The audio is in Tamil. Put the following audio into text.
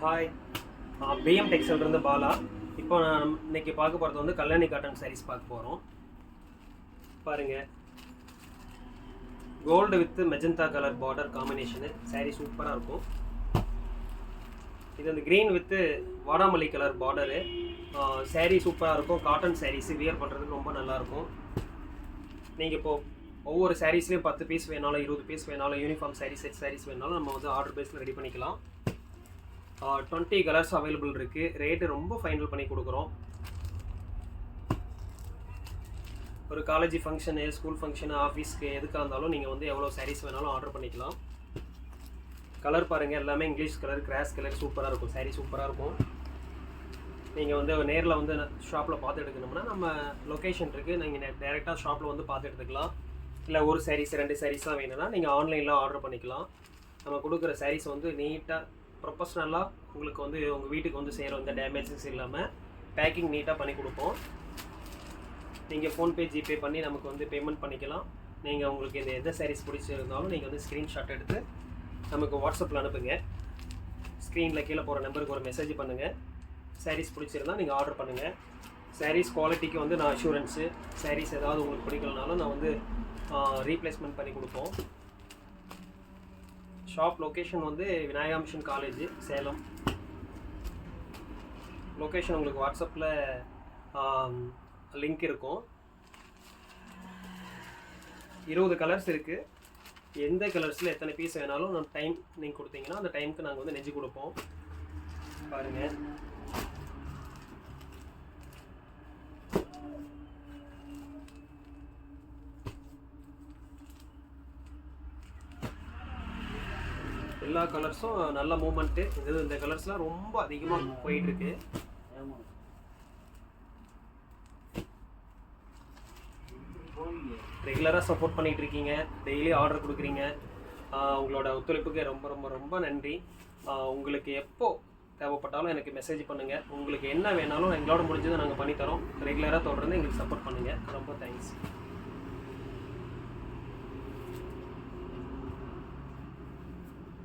Hi, PM டெக்ஸ்டைல்லேருந்து Bala. இப்போ நான் இன்னைக்கு பார்க்க போகிறது வந்து கல்யாணி காட்டன் சாரீஸ் பார்க்க போகிறோம். பாருங்கள், gold with magenta colour border combination sari சூப்பராக இருக்கும். இது வந்து க்ரீன் வித்து வாடாமல்லி கலர் பார்டரு. சாரீ சூப்பராக இருக்கும். காட்டன் சாரீஸு வியர் பண்ணுறதுக்கு ரொம்ப நல்லாயிருக்கும். நீங்கள் இப்போது ஒவ்வொரு சாரீஸ்லேயும் 10 பீஸ் வேணாலும் 20 பீஸ் வேணாலும் யூனிஃபார்ம் சாரீ செட் சாரீஸ் வேணாலும் நம்ம வந்து ஆர்டர் பேஸில் ரெடி பண்ணிக்கலாம். 20 கலர்ஸ் அவைலபிள் இருக்குது. ரேட்டு ரொம்ப ஃபைனல் பண்ணி கொடுக்குறோம். ஒரு காலேஜ் ஃபங்க்ஷனு, ஸ்கூல் ஃபங்க்ஷனு, ஆஃபீஸ்க்கு எதுக்காக இருந்தாலும் நீங்கள் வந்து எவ்வளோ சாரீஸ் வேணாலும் ஆர்டர் பண்ணிக்கலாம். கலர் பாருங்கள், எல்லாமே இங்கிலீஷ் கலர், கிராஸ் கலர் சூப்பராக இருக்கும். சாரீ சூப்பராக இருக்கும். நீங்கள் வந்து நேரில் வந்து ஷாப்பில் பார்த்து எடுக்கணும்னா நம்ம லொக்கேஷன் இருக்குது, நீங்கள் டேரெக்டாக ஷாப்பில் வந்து பார்த்து எடுத்துக்கலாம். இல்லை ஒரு சாரீஸ் 2 சாரீஸ்லாம் வேணும்னா நீங்கள் ஆன்லைனில் ஆர்டர் பண்ணிக்கலாம். நம்ம கொடுக்குற சாரீஸ் வந்து நீட்டாக ப்ரொஃபஷ்னலாக உங்களுக்கு வந்து உங்கள் வீட்டுக்கு வந்து சேரும். இந்த டேமேஜஸ் இல்லாமல் பேக்கிங் நீட்டாக பண்ணி கொடுப்போம். நீங்கள் ஃபோன்பே, ஜிபே பண்ணி நமக்கு வந்து பேமெண்ட் பண்ணிக்கலாம். நீங்கள் உங்களுக்கு இந்த எந்த சாரீஸ் பிடிச்சிருந்தாலும் நீங்கள் வந்து ஸ்க்ரீன்ஷாட் எடுத்து நமக்கு வாட்ஸ்அப்பில் அனுப்புங்க. ஸ்க்ரீனில் கீழே போகிற நம்பருக்கு ஒரு மெசேஜ் பண்ணுங்கள். சாரீஸ் பிடிச்சிருந்தால் நீங்கள் ஆர்டர் பண்ணுங்கள். சாரீஸ் குவாலிட்டிக்கு வந்து நான் அஷூரன்ஸு. சாரீஸ் ஏதாவது உங்களுக்கு பிடிக்கலனாலும் நான் வந்து ரீப்ளேஸ்மெண்ட் பண்ணி கொடுப்போம். ஷாப் லொக்கேஷன் வந்து Vinayaka mission college, Salem. Location உங்களுக்கு வாட்ஸ்அப்பில் லிங்க் இருக்கும். 20 கலர்ஸ் இருக்குது. எந்த கலர்ஸில் எத்தனை பீஸ் வேணாலும் நம்ம டைம் நீங்கள் கொடுத்தீங்கன்னா அந்த டைமுக்கு நாங்கள் வந்து நெஞ்சு கொடுப்போம். பாருங்கள், எல்லா கலர்ஸும் நல்ல மூமெண்ட்டு. இந்த கலர்ஸ்லாம் ரொம்ப அதிகமாக போயிட்டுருக்கு. ரெகுலராக சப்போர்ட் பண்ணிகிட்ருக்கீங்க, டெய்லி ஆர்டர் கொடுக்குறீங்க. உங்களோட ஒத்துழைப்புக்கு ரொம்ப ரொம்ப ரொம்ப நன்றி. உங்களுக்கு எப்போ தேவைப்பட்டாலும் எனக்கு மெசேஜ் பண்ணுங்கள். உங்களுக்கு என்ன வேணாலும் எங்களோட முடிஞ்சதை நாங்கள் பண்ணித்தரோம். ரெகுலராக தொடர்ந்து எங்களுக்கு சப்போர்ட் பண்ணுங்கள். ரொம்ப தேங்க்ஸ்.